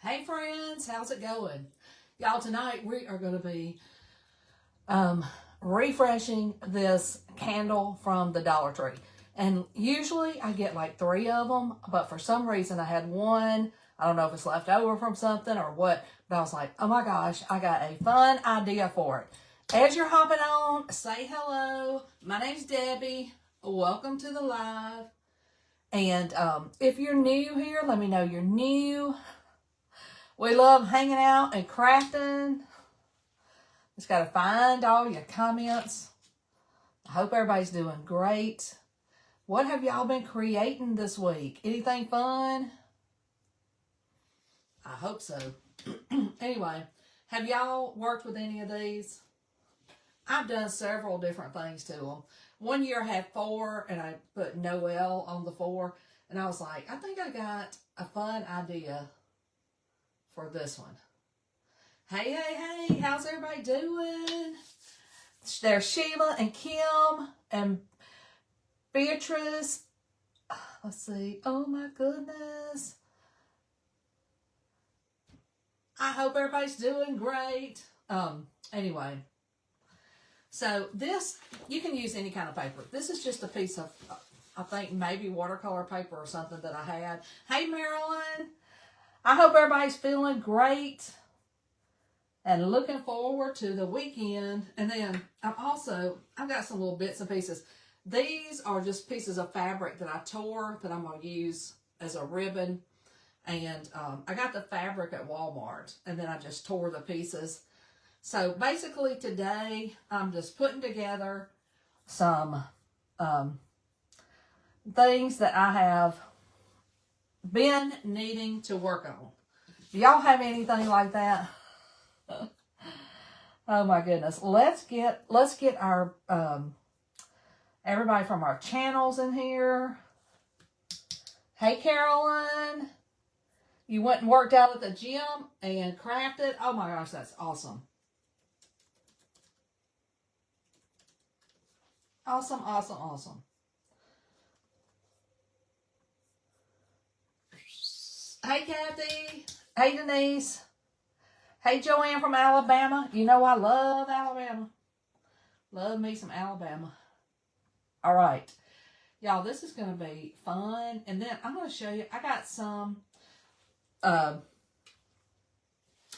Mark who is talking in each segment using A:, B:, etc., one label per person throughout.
A: Hey friends, how's it going? Y'all, tonight we are going to be refreshing this candle from the Dollar Tree. And usually I get like 3 of them, but for some reason I had one. I don't know if it's left over from something or what, but I was like, oh my gosh, I got a fun idea for it. As you're hopping on, say hello. My name's Debbie. Welcome to the live. And if you're new here, let me know you're new. We love hanging out and crafting. Just got to find all your comments. I hope everybody's doing great. What have y'all been creating this week? Anything fun? I hope so. Anyway, have y'all worked with any of these? I've done several different things to them. One year I had 4 and I put Noel on the 4. And I was like, I think I got a fun idea for this one. Hey, how's everybody doing? There's Sheila and Kim and Beatrice. Let's see. Oh my goodness. I hope everybody's doing great. Anyway. So this, you can use any kind of paper. This is just a piece of, I think maybe watercolor paper or something that I had. Hey Marilyn. I hope everybody's feeling great and looking forward to the weekend. And then I've got some little bits and pieces. These are just pieces of fabric that I tore that I'm going to use as a ribbon. And I got the fabric at Walmart and then I just tore the pieces. So basically today I'm just putting together some things that I have been needing to work on. Do y'all have anything like that? Oh my goodness. Let's get our everybody from our channels in here. Hey Carolyn. You went and worked out at the gym and crafted. Oh my gosh, that's awesome. Awesome. Hey, Kathy. Hey, Denise. Hey, Joanne from Alabama. You know I love Alabama. Love me some Alabama. All right. Y'all, this is going to be fun. And then I'm going to show you. I got some. I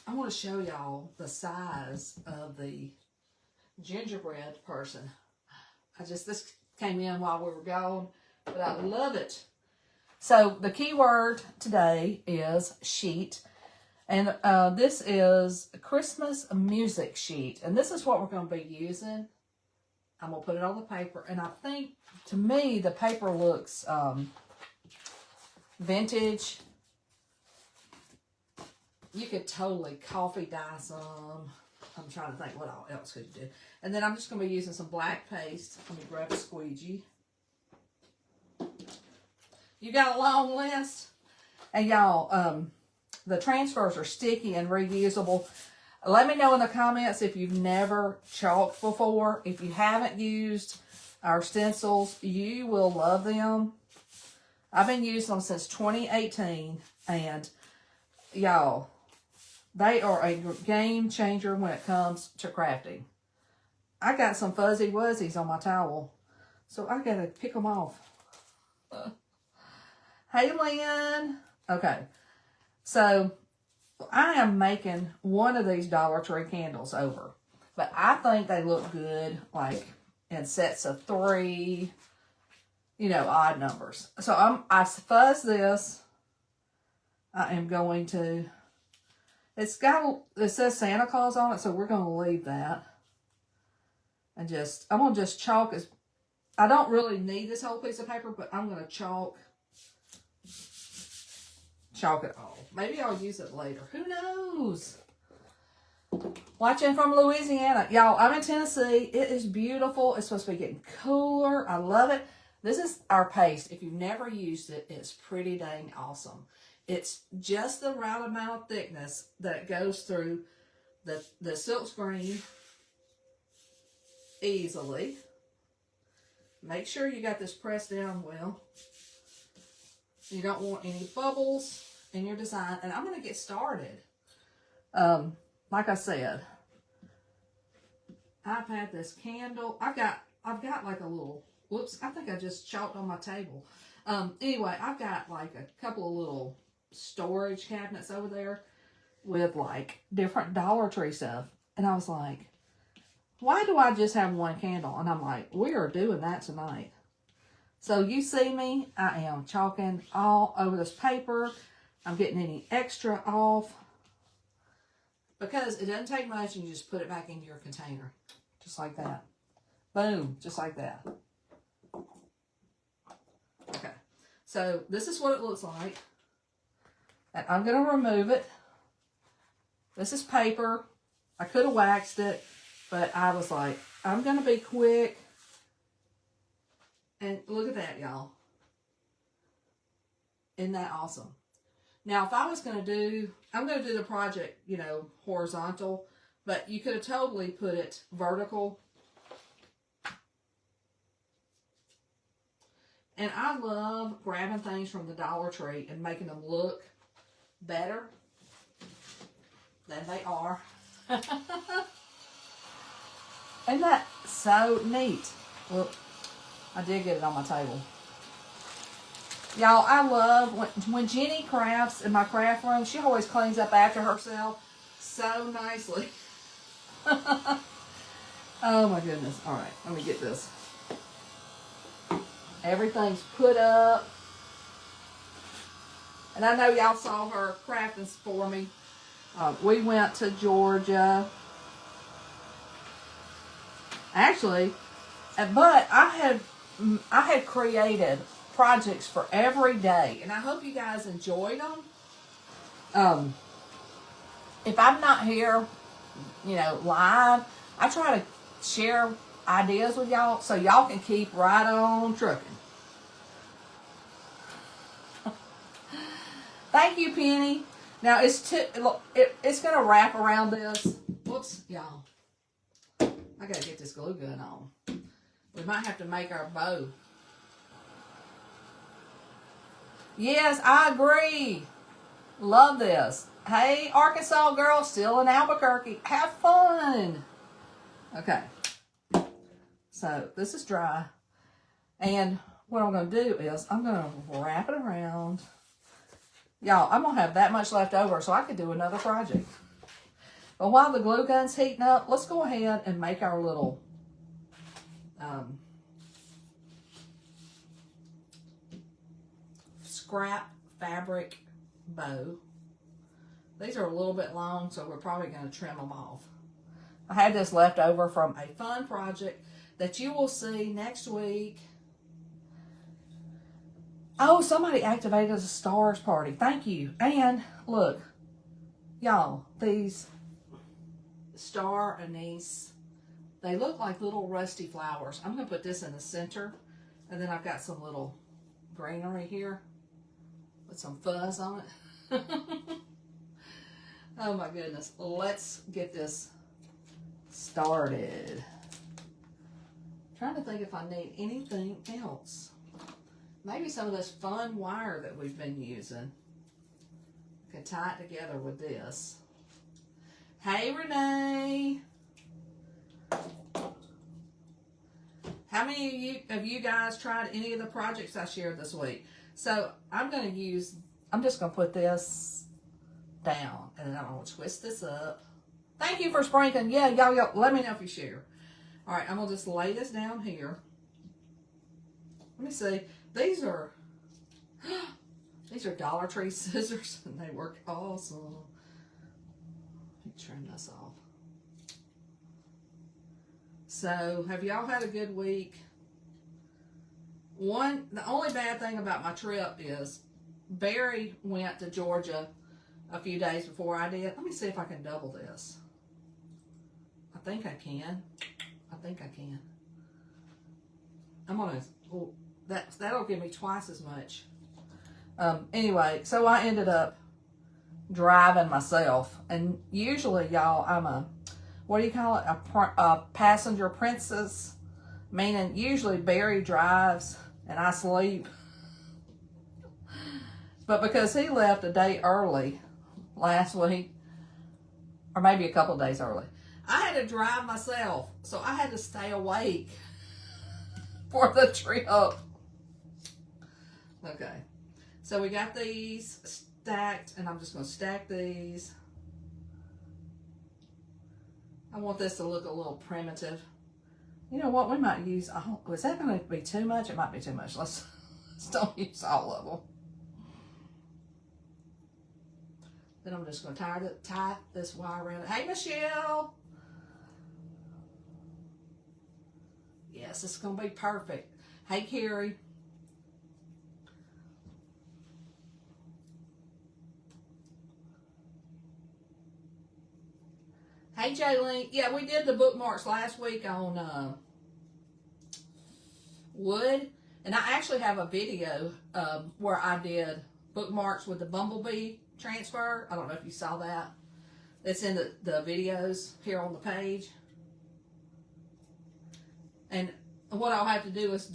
A: want to show y'all the size of the gingerbread person. This came in while we were gone. But I love it. So the key word today is sheet. And this is a Christmas music sheet. And this is what we're going to be using. I'm going to put it on the paper. And I think, to me, the paper looks vintage. You could totally coffee dye some. I'm trying to think what else could you do. And then I'm just going to be using some black paste. Let me grab a squeegee. You got a long list. And y'all, the transfers are sticky and reusable. Let me know in the comments if you've never chalked before. If you haven't used our stencils, you will love them. I've been using them since 2018. And y'all, they are a game changer when it comes to crafting. I got some fuzzy wuzzies on my towel. So I got to pick them off. Hey, Lynn. Okay. So, I am making one of these Dollar Tree candles over. But I think they look good, like, in sets of 3, odd numbers. So, I fuzz this. I am going to, it says Santa Claus on it, so we're going to leave that. And I'm going to just chalk I don't really need this whole piece of paper, but I'm going to chalk it all. Maybe I'll use it later. Who knows? Watching from Louisiana. Y'all, I'm in Tennessee. It is beautiful. It's supposed to be getting cooler. I love it. This is our paste. If you've never used it, it's pretty dang awesome. It's just the right amount of thickness that goes through the silkscreen easily. Make sure you got this pressed down well. You don't want any bubbles. in your design, and I'm going to get started. Like I said, I've had this candle. I've got like a little, whoops, I think I just chalked on my table. Anyway, I've got like a couple of little storage cabinets over there with like different Dollar Tree stuff. And I was like, why do I just have one candle? And I'm like, we are doing that tonight. So you see me, I am chalking all over this paper. I'm getting any extra off because it doesn't take much, and you just put it back into your container. Just like that. Boom, just like that. Okay, so this is what it looks like. And I'm going to remove it. This is paper. I could have waxed it, but I was like, I'm going to be quick. And look at that, y'all. Isn't that awesome? Now, if I was going to do, I'm going to do the project, you know, horizontal, but you could have totally put it vertical. And I love grabbing things from the Dollar Tree and making them look better than they are. Isn't that so neat? Well, I did get it on my table. Y'all, I love when Jenny crafts in my craft room. She always cleans up after herself so nicely. Oh my goodness. All right, let me get this. Everything's put up. And I know y'all saw her crafting for me. We went to Georgia. Actually, but I had created projects for every day, and I hope you guys enjoyed them. If I'm not here, you know, live, I try to share ideas with y'all so y'all can keep right on trucking. Thank you, Penny. Now it's gonna wrap around this. Whoops, y'all. I gotta get this glue gun on. We might have to make our bow. Yes, I agree. Love this. Hey, Arkansas girl, still in Albuquerque. Have fun. Okay. So this is dry. And what I'm going to do is I'm going to wrap it around. Y'all, I'm going to have that much left over so I could do another project. But while the glue gun's heating up, let's go ahead and make our little scrap fabric bow. These are a little bit long, so we're probably going to trim them off. I had this left over from a fun project that you will see next week. Oh, somebody activated a stars party. Thank you. And look, y'all, these star anise, they look like little rusty flowers. I'm going to put this in the center, and then I've got some little greenery here with some fuzz on it. Oh my goodness. Let's get this started. Trying to think if I need anything else. Maybe some of this fun wire that we've been using. I can tie it together with this. Hey, Renee. How many of you guys tried any of the projects I shared this week? So I'm just going to put this down, and then I'm going to twist this up. Thank you for sprinkling. Yeah, y'all, let me know if you share. All right, I'm going to just lay this down here. Let me see. These are Dollar Tree scissors, and they work awesome. Let me trim this off. So, have y'all had a good week? The only bad thing about my trip is Barry went to Georgia a few days before I did. Let me see if I can double this. I think I can. I'm gonna, that'll give me twice as much. Anyway, so I ended up driving myself, and usually, y'all, I'm a, what do you call it? A passenger princess, meaning usually Barry drives and I sleep. But because he left a day early last week, or maybe a couple of days early, I had to drive myself. So I had to stay awake for the trip. Okay. So we got these stacked, and I'm just going to stack these. I want this to look a little primitive. You know what? We might use, is that going to be too much? It might be too much. Let's don't use all of them. Then I'm just going to tie this wire around it. Hey, Michelle. Yes, it's going to be perfect. Hey, Carrie. Hey, Jaylene. Yeah, we did the bookmarks last week on wood. And I actually have a video where I did bookmarks with the bumblebee transfer. I don't know if you saw that. It's in the videos here on the page. And what I'll have to do is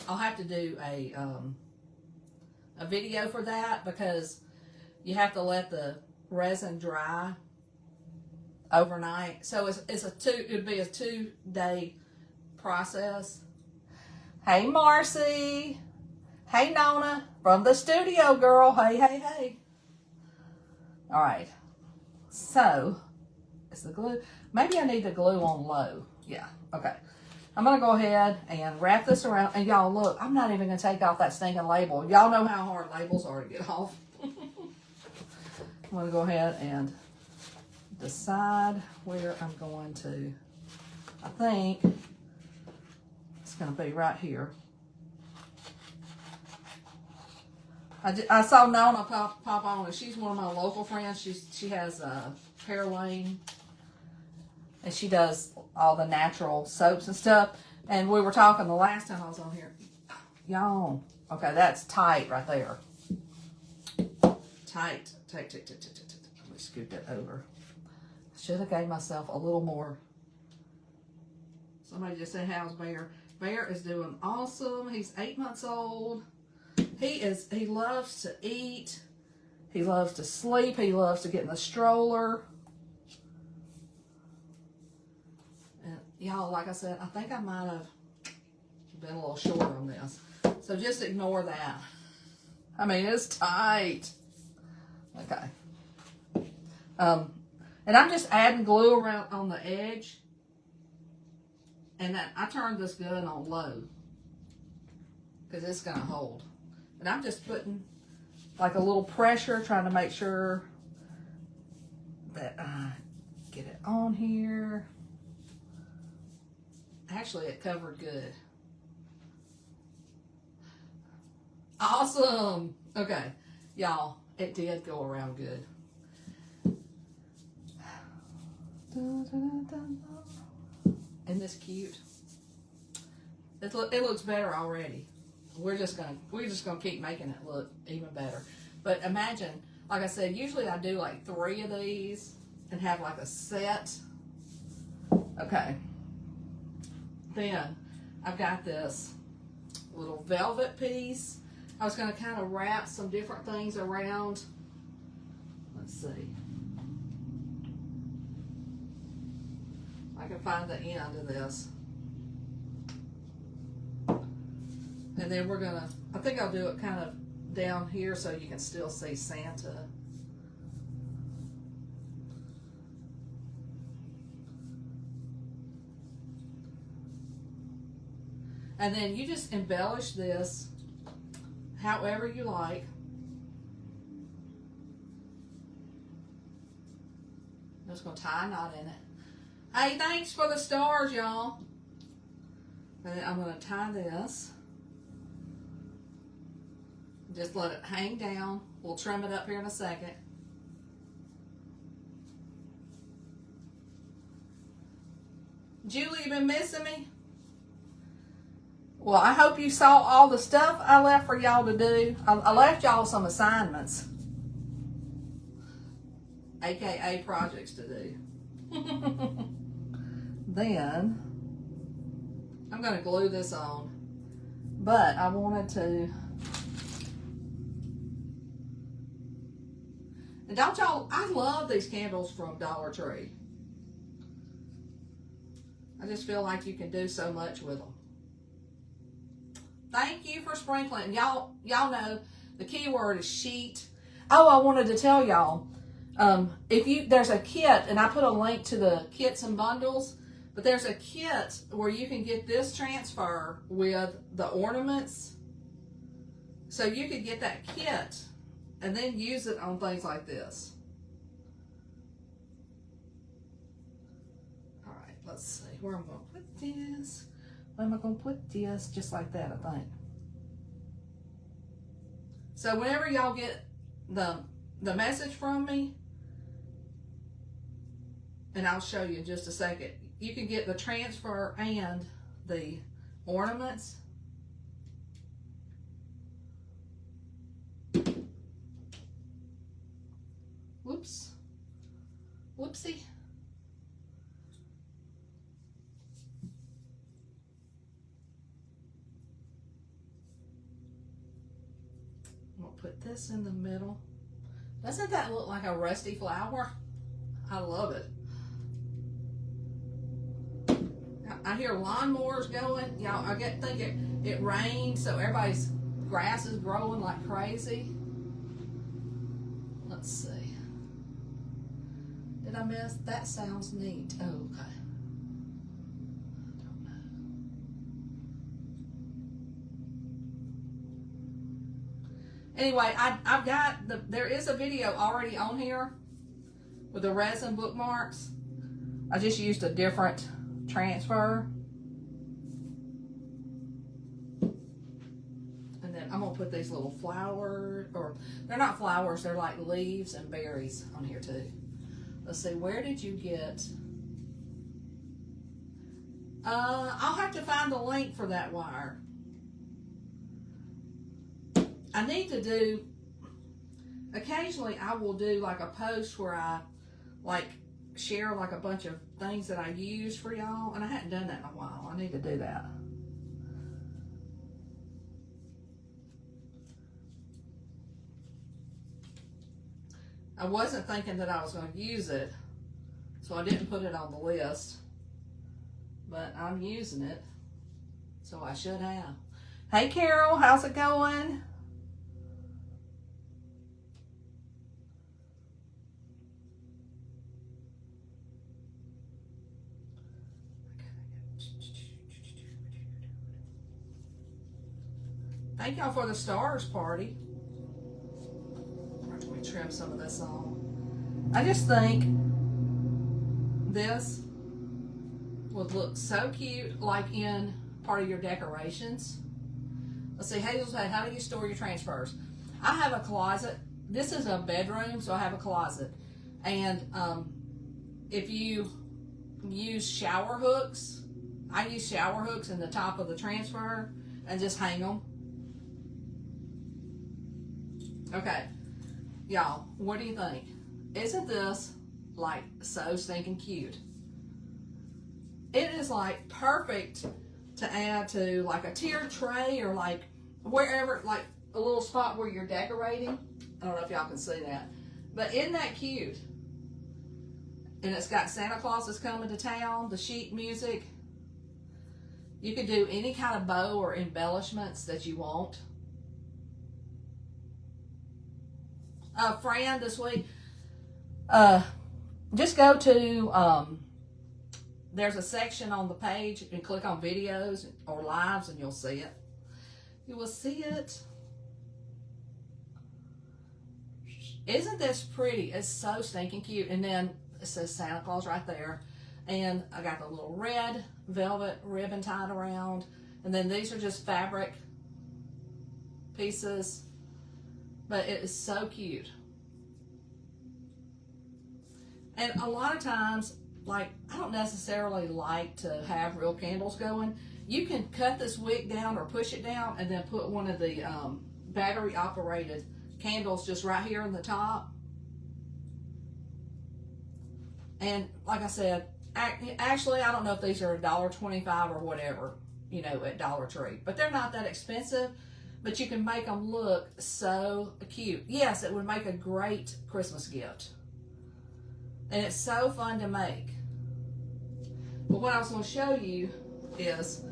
A: I'll have to do a video for that, because you have to let the resin dry overnight. So it would be a 2-day process. Hey, Marcy. Hey, Nona from the studio, girl. Hey, hey, hey. All right. So is the glue? Maybe I need the glue on low. Yeah. Okay. I'm gonna go ahead and wrap this around. And y'all, look, I'm not even gonna take off that stinking label. Y'all know how hard labels are to get off. I'm gonna go ahead and decide where I'm going to. I think it's going to be right here. I saw Nona pop on, and she's one of my local friends. She has Pear Lane, and she does all the natural soaps and stuff. And we were talking the last time I was on here. Y'all, okay, that's tight right there. Tight. Let me scoot that over. Should have gave myself a little more. Somebody just said, how's Bear? Bear is doing awesome. He's 8 months old. He loves to eat. He loves to sleep. He loves to get in the stroller. And y'all, like I said, I think I might have been a little short on this. So just ignore that. I mean, it's tight. Okay. And I'm just adding glue around on the edge. And I turned this gun on low, because it's going to hold. And I'm just putting like a little pressure, trying to make sure that I get it on here. Actually, it covered good. Awesome. Okay. Y'all, it did go around good. Isn't this cute? It looks better already. We're just gonna keep making it look even better. But imagine, like I said, usually I do like 3 of these and have like a set. Okay. Then I've got this little velvet piece. I was gonna kind of wrap some different things around. Let's see. I can find the end of this. And then we're gonna, I think I'll do it kind of down here so you can still see Santa. And then you just embellish this however you like. I'm just gonna tie a knot in it. Hey, thanks for the stars, y'all. And then I'm going to tie this. Just let it hang down. We'll trim it up here in a second. Julie, you been missing me? Well, I hope you saw all the stuff I left for y'all to do. I left y'all some assignments. AKA projects to do. Then I'm going to glue this on, but I wanted to And don't y'all, I love these candles from Dollar Tree. I just feel like you can do so much with them. Thank you for sprinkling. Y'all know the key word is sheet. Oh, I wanted to tell y'all, there's a kit, and I put a link to the kits and bundles, but there's a kit where you can get this transfer with the ornaments. So you could get that kit and then use it on things like this. All right, let's see where I'm going to put this. Where am I going to put this? Just like that, I think. So whenever y'all get the message from me, and I'll show you in just a second, you can get the transfer and the ornaments. Whoops. Whoopsie. I'm going to put this in the middle. Doesn't that look like a rusty flower? I love it. I hear lawnmowers going. Y'all, I think it rained, so everybody's grass is growing like crazy. Let's see. Did I miss? That sounds neat. Oh, okay. I don't know. Anyway, I've got there is a video already on here with the resin bookmarks. I just used a different transfer. And then I'm gonna put these little flowers, or they're not flowers, they're like leaves and berries on here too. Let's see, where did you get? I'll have to find the link for that wire. I need to do, occasionally I will do like a post where I like share like a bunch of things that I use for y'all, and I hadn't done that in a while. I need to do that. I wasn't thinking that I was going to use it, so I didn't put it on the list, but I'm using it, so I should have. Hey Carol, how's it going? Thank y'all for the stars party. Let me trim some of this off. I just think this would look so cute, like in part of your decorations. Let's see, Hazel's had, how do you store your transfers? I have a closet. This is a bedroom, so I have a closet. And if you use shower hooks, I use shower hooks in the top of the transfer and just hang them. Okay, y'all, what do you think? Isn't this like so stinking cute? It is like perfect to add to like a tiered tray, or like wherever, like a little spot where you're decorating. I don't know if y'all can see that, but isn't that cute? And it's got Santa Claus is coming to town, the sheet music. You could do any kind of bow or embellishments that you want. Fran, this week, just go to, there's a section on the page and click on videos or lives and you'll see it. You will see it. Isn't this pretty? It's so stinking cute. And then it says Santa Claus right there. And I got the little red velvet ribbon tied around. And then these are just fabric pieces. But it is so cute. And a lot of times, like, I don't necessarily like to have real candles going. You can cut this wick down or push it down and then put one of the battery operated candles just right here in the top. And like I said, actually, I don't know if these are $1.25 or whatever, you know, at Dollar Tree. But they're not that expensive. but you can make them look so cute. Yes, it would make a great Christmas gift. And it's so fun to make. But what I was going to show you is,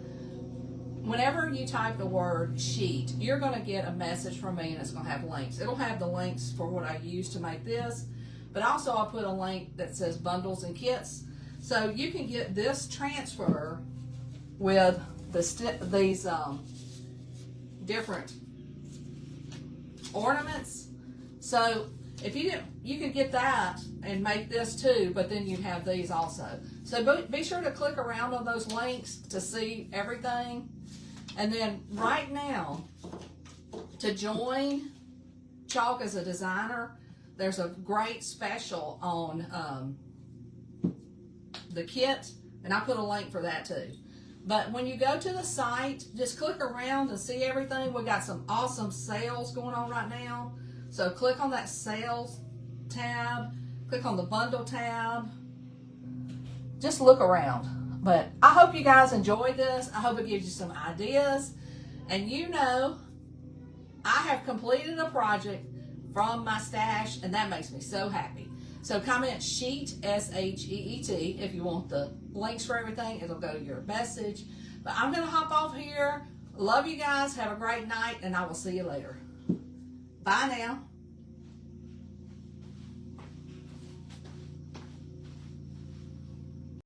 A: whenever you type the word sheet, you're going to get a message from me, and it's going to have links. It'll have the links for what I use to make this, but also I'll put a link that says bundles and kits. So you can get this transfer with these different ornaments. So if you didn't, you could get that and make this too, but then you'd have these also. So be sure to click around on those links to see everything. And then right now, to join Chalk as a designer, there's a great special on the kit, and I put a link for that too. But when you go to the site, just click around and see everything. We got some awesome sales going on right now. So click on that sales tab, click on the bundle tab. Just look around. But I hope you guys enjoyed this. I hope it gives you some ideas. And you know, I have completed a project from my stash, and that makes me so happy. So comment sheet, S-H-E-E-T, if you want the links for everything. It'll go to your message. But I'm going to hop off here. Love you guys. Have a great night, and I will see you later. Bye now.